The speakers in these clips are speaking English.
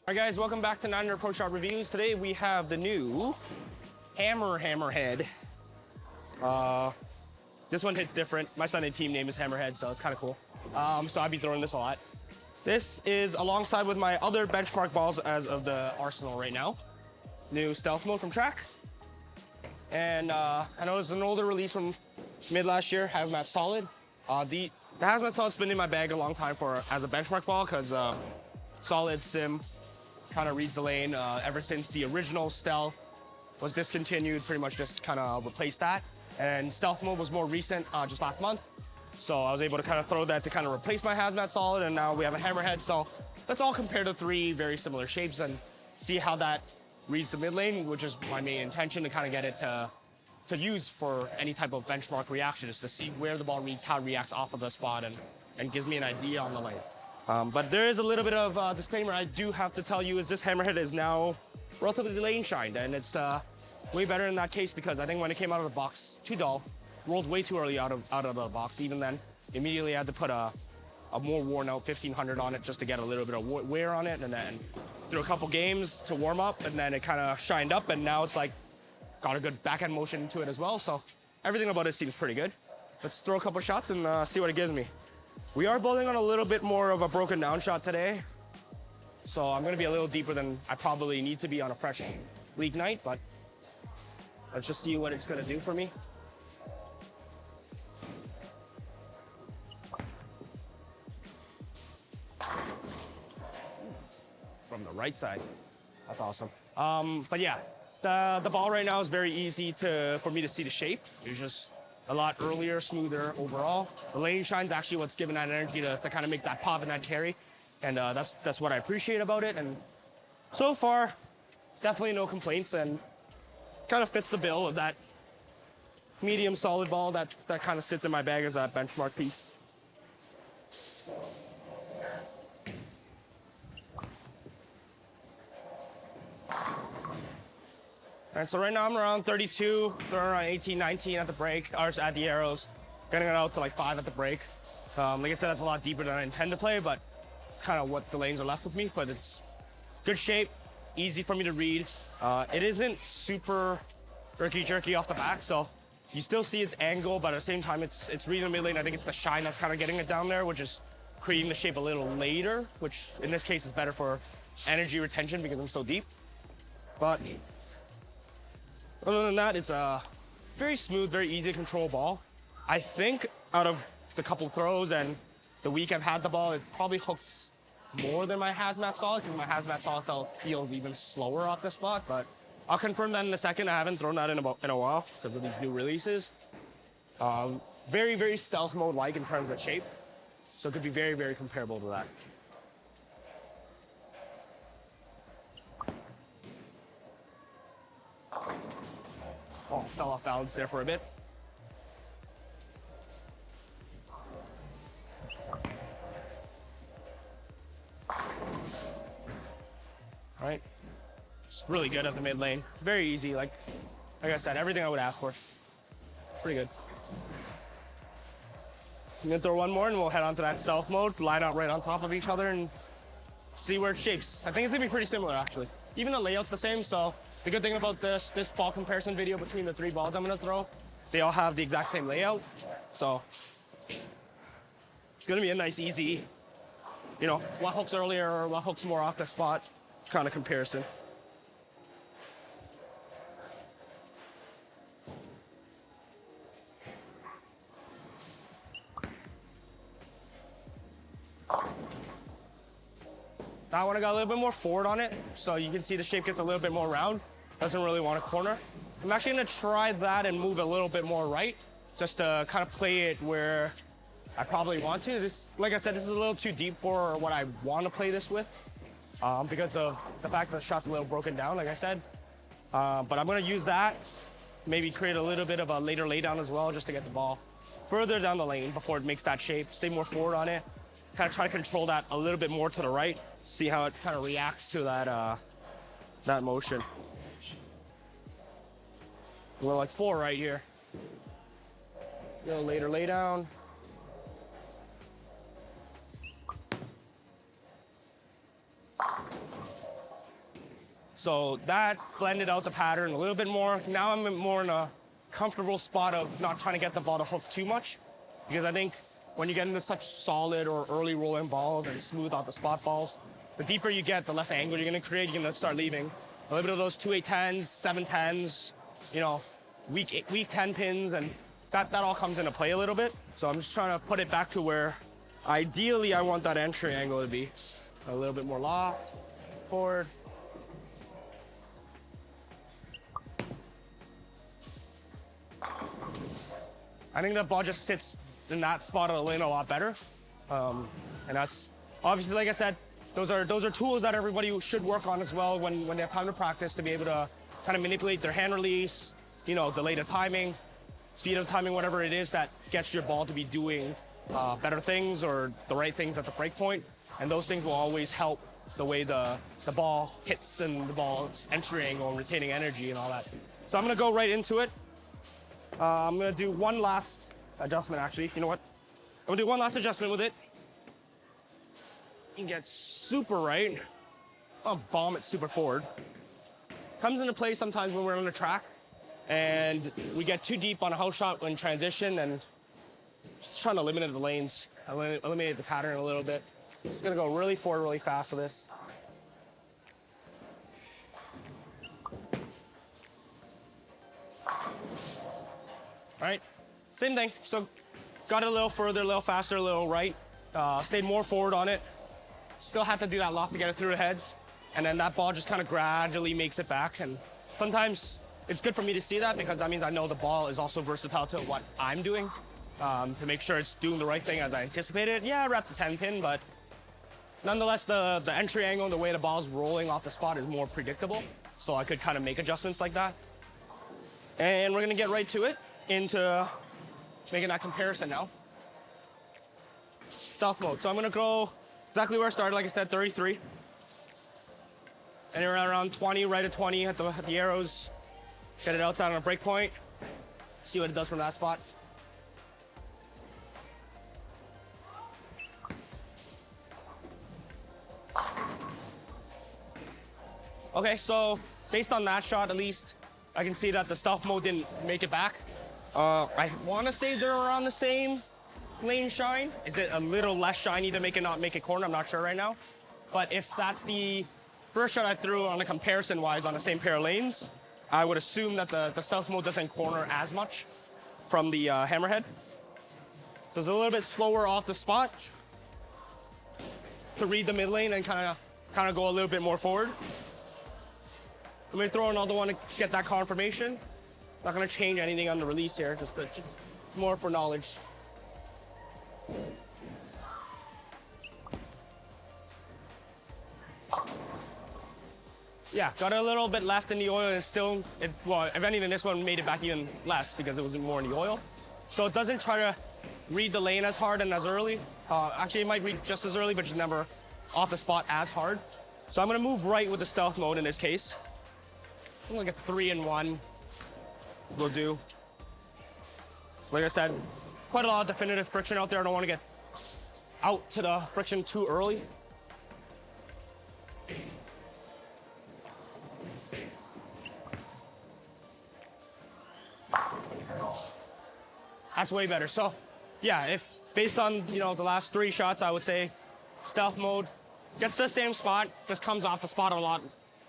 Alright guys, welcome back to 900 Pro Shot Reviews. Today we have the new Hammerhead. This one hits different. My Sunday team name is Hammerhead, so it's kind of cool. So I'd be throwing this a lot. This is alongside with my other benchmark balls as of the arsenal right now. New stealth mode from Track. And I know it's an older release from mid last year, Hazmat Solid. The Hazmat Solid's been in my bag a long time as a benchmark ball because Solid Sim kind of reads the lane ever since the original Stealth was discontinued, pretty much just kind of replaced that. And Stealth mode was more recent, just last month. So I was able to kind of throw that to kind of replace my Hazmat Solid, and now we have a Hammerhead. So let's all compare the three very similar shapes and see how that reads the mid lane, which is my main intention, to kind of get it to use for any type of benchmark reaction, is to see where the ball reads, how it reacts off of the spot, and gives me an idea on the lane. But there is a little bit of disclaimer I do have to tell you, is this Hammerhead is now relatively lane shined, and it's way better in that case because I think when it came out of the box, too dull, rolled way too early out of the box. Even then, immediately had to put a more worn out 1500 on it just to get a little bit of wear on it, and then through a couple games to warm up, and then it kind of shined up, and now it's like got a good backhand motion to it as well. So everything about it seems pretty good. Let's throw a couple shots and see what it gives me. We are bowling on a little bit more of a broken down shot today, so I'm going to be a little deeper than I probably need to be on a fresh league night, but let's just see what it's going to do for me. From the right side. That's awesome. But yeah, the ball right now is very easy for me to see the shape. It's just a lot earlier, smoother overall. The lane shine's actually what's giving that energy to kind of make that pop and that carry. And that's what I appreciate about it. And so far, definitely no complaints, and kind of fits the bill of that medium solid ball that kind of sits in my bag as that benchmark piece. All right, so right now I'm around 32, throwing around 18, 19 at the break, or at the arrows, getting it out to like 5 at the break. Like I said, that's a lot deeper than I intend to play, but it's kind of what the lanes are left with me. But it's good shape, easy for me to read. It isn't super jerky off the back, so you still see its angle, but at the same time, it's reading the mid lane. I think it's the shine that's kind of getting it down there, which is creating the shape a little later, which in this case is better for energy retention because I'm so deep. But other than that, it's a very smooth, very easy to control ball. I think out of the couple throws and the week I've had the ball, it probably hooks more than my Hazmat Solid, because my Hazmat Solid feels even slower off the spot, but I'll confirm that in a second. I haven't thrown that in a while because of these new releases. Very, very stealth mode-like in terms of shape, so it could be very, very comparable to that. Oh, fell off balance there for a bit. All right. It's really good at the mid lane. Very easy, like I said, everything I would ask for. Pretty good. I'm gonna throw one more and we'll head on to that stealth mode, line out right on top of each other and see where it shapes. I think it's gonna be pretty similar actually. Even the layout's the same, so the good thing about this ball comparison video between the three balls I'm gonna throw, they all have the exact same layout. So it's gonna be a nice, easy, what hooks earlier or what hooks more off the spot kind of comparison. That one I got a little bit more forward on it, so you can see the shape gets a little bit more round. Doesn't really want a corner. I'm actually gonna try that and move a little bit more right, just to kind of play it where I probably want to. Like I said, this is a little too deep for what I want to play this with, because of the fact that the shot's a little broken down, like I said. But I'm gonna use that, maybe create a little bit of a later laydown as well, just to get the ball further down the lane before it makes that shape, stay more forward on it. Kind of try to control that a little bit more to the right, see how it kind of reacts to that motion. We're like 4 right here. A little later lay down. So that blended out the pattern a little bit more. Now I'm more in a comfortable spot of not trying to get the ball to hook too much, because I think when you get into such solid or early rolling balls and smooth out the spot balls, the deeper you get, the less angle you're gonna create. You're gonna start leaving a little bit of those 2-8-10s, 7-10s, you know, weak 10 pins, and that all comes into play a little bit. So I'm just trying to put it back to where ideally I want that entry angle to be. A little bit more loft, forward. I think that ball just sits in that spot of the lane a lot better. And that's obviously, like I said, those are tools that everybody should work on as well when they have time to practice, to be able to kind of manipulate their hand release, you know, delay the timing, speed of timing, whatever it is that gets your ball to be doing better things or the right things at the break point. And those things will always help the way the ball hits and the ball's entry angle and retaining energy and all that. So I'm gonna go right into it. I'm gonna do one last adjustment, actually. You know what? I'm gonna do one last adjustment with it. You get super right. I'll bomb it super forward. Comes into play sometimes when we're on the track and we get too deep on a house shot in transition and just trying to eliminate the lanes, eliminate the pattern a little bit. Just gonna go really forward, really fast with this. All right, same thing. So got it a little further, a little faster, a little right. Stayed more forward on it. Still had to do that loft to get it through the heads. And then that ball just kind of gradually makes it back. And sometimes it's good for me to see that, because that means I know the ball is also versatile to what I'm doing, to make sure it's doing the right thing as I anticipated. Yeah, I wrapped the 10 pin, but nonetheless, the entry angle and the way the ball's rolling off the spot is more predictable. So I could kind of make adjustments like that. And we're gonna get right to it, into making that comparison now. Stealth mode. So I'm gonna go exactly where I started, like I said, 33. And around 20, right at 20 at the arrows. Get it outside on a break point. See what it does from that spot. Okay, so based on that shot, at least, I can see that the stealth mode didn't make it back. I want to say they're around the same lane shine. Is it a little less shiny to make it not make it corner? I'm not sure right now. But if that's the first shot I threw on a comparison-wise on the same pair of lanes, I would assume that the stealth mode doesn't corner as much from the Hammerhead. So it's a little bit slower off the spot to read the mid lane and kind of go a little bit more forward. I'm gonna throw another one to get that confirmation. Not gonna change anything on the release here, just more for knowledge. Yeah, got a little bit left in the oil, and still, well, if anything, this one made it back even less because it was more in the oil. So it doesn't try to read the lane as hard and as early. Actually, it might read just as early, but just never off the spot as hard. So I'm gonna move right with the stealth mode in this case. I'm gonna get 3-in-1. Will do. Like I said, quite a lot of definitive friction out there. I don't want to get out to the friction too early. That's way better. So, yeah, if based on, you know, the last 3 shots, I would say stealth mode gets the same spot, just comes off the spot a lot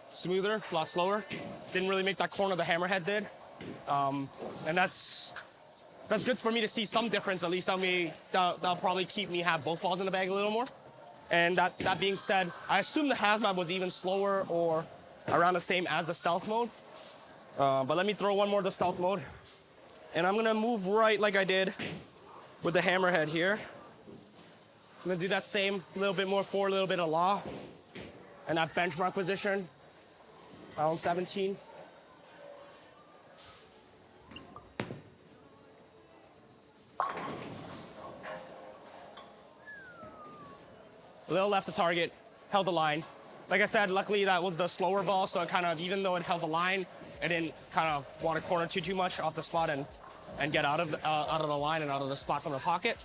smoother, a lot slower. Didn't really make that corner the Hammerhead did. And that's good for me to see some difference. At least that'll probably keep me have both balls in the bag a little more. And that being said, I assume the Hazmat was even slower or around the same as the stealth mode. But let me throw one more to stealth mode. And I'm gonna move right like I did with the Hammerhead here. I'm gonna do that same, a little bit more forward, a little bit of loft. And that benchmark position, around 17. A little left to target, held the line. Like I said, luckily that was the slower ball, so it kind of, even though it held the line, it didn't kind of want to corner too much off the spot and get out of the line and out of the spot from the pocket.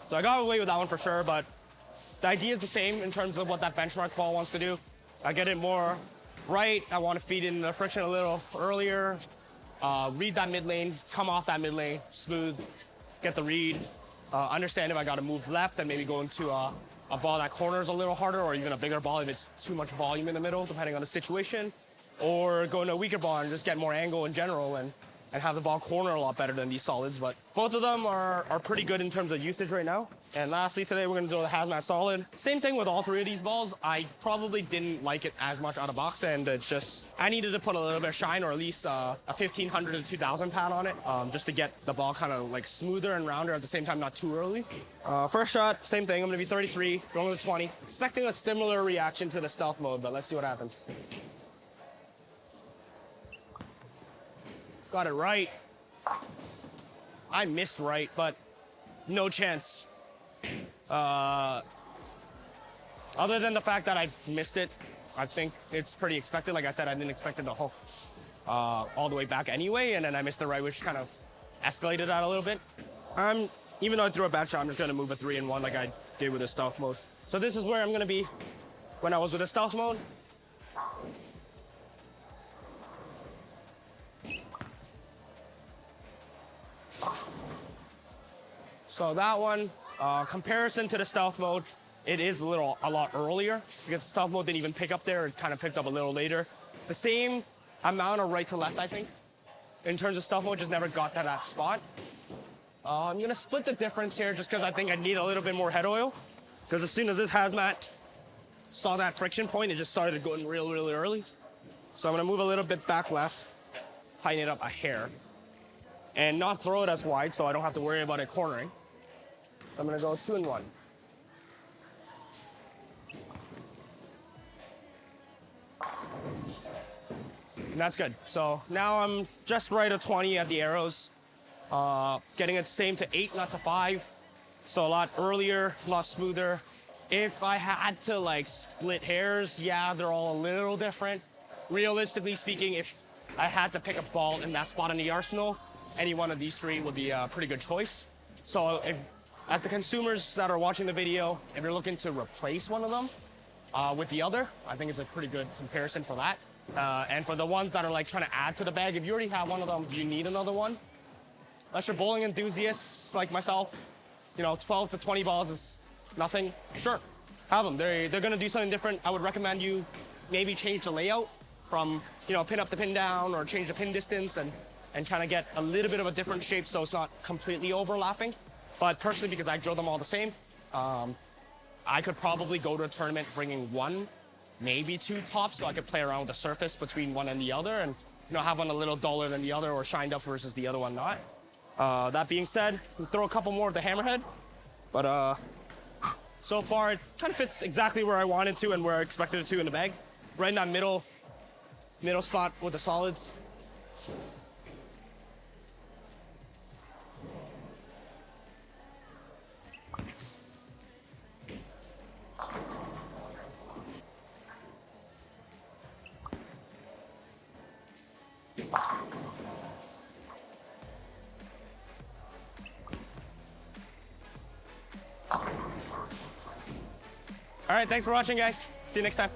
So I got away with that one for sure, but the idea is the same in terms of what that benchmark ball wants to do. I get it more right. I want to feed in the friction a little earlier. Read that mid lane, come off that mid lane, smooth, get the read. Understand if I got to move left and maybe go into a ball that corners a little harder, or even a bigger ball if it's too much volume in the middle, depending on the situation. Or go into a weaker ball and just get more angle in general and have the ball corner a lot better than these solids. But both of them are pretty good in terms of usage right now. And lastly, today we're going to do the Hazmat solid. Same thing with all three of these balls. I probably didn't like it as much out of box, and I needed to put a little bit of shine, or at least a 1500 to 2000 pad on it, just to get the ball kind of like smoother and rounder at the same time, not too early. First shot, same thing. I'm going to be 33, going with 20. Expecting a similar reaction to the stealth mode, but let's see what happens. Got it right. I missed right, but no chance. Other than the fact that I missed it, I think it's pretty expected. Like I said, I didn't expect it to hook all the way back anyway, and then I missed the right, which kind of escalated that a little bit. Even though I threw a bad shot, I'm just going to move a 3-in-1 like I did with the stealth mode. So this is where I'm going to be when I was with the stealth mode. So that one, comparison to the stealth mode, it is a lot earlier, because stealth mode didn't even pick up there. It kind of picked up a little later. The same amount of right to left, I think, in terms of stealth mode, just never got to that spot. I'm gonna split the difference here just because I think I need a little bit more head oil, because as soon as this Hazmat saw that friction point, it just started going really early. So I'm gonna move a little bit back left, tighten it up a hair, and not throw it as wide so I don't have to worry about it cornering. I'm gonna go 2-in-1. And that's good. So now I'm just right at 20 at the arrows. Getting it same to 8, not to 5. So a lot earlier, a lot smoother. If I had to like split hairs, yeah, they're all a little different. Realistically speaking, if I had to pick a ball in that spot in the arsenal, any one of these three would be a pretty good choice. So as the consumers that are watching the video, if you're looking to replace one of them with the other, I think it's a pretty good comparison for that. And for the ones that are like trying to add to the bag, if you already have one of them, you need another one. Unless you're bowling enthusiasts like myself, 12 to 20 balls is nothing. Sure, have them. They're gonna do something different. I would recommend you maybe change the layout from, pin up to pin down, or change the pin distance and kind of get a little bit of a different shape so it's not completely overlapping. But personally, because I drill them all the same, I could probably go to a tournament bringing 1, maybe 2 tops, so I could play around with the surface between one and the other, and have one a little duller than the other or shined up versus the other one not. That being said, we'll throw a couple more of the Hammerhead, but so far it kind of fits exactly where I wanted to and where I expected it to in the bag. Right in that middle spot with the solids. All right, thanks for watching, guys. See you next time.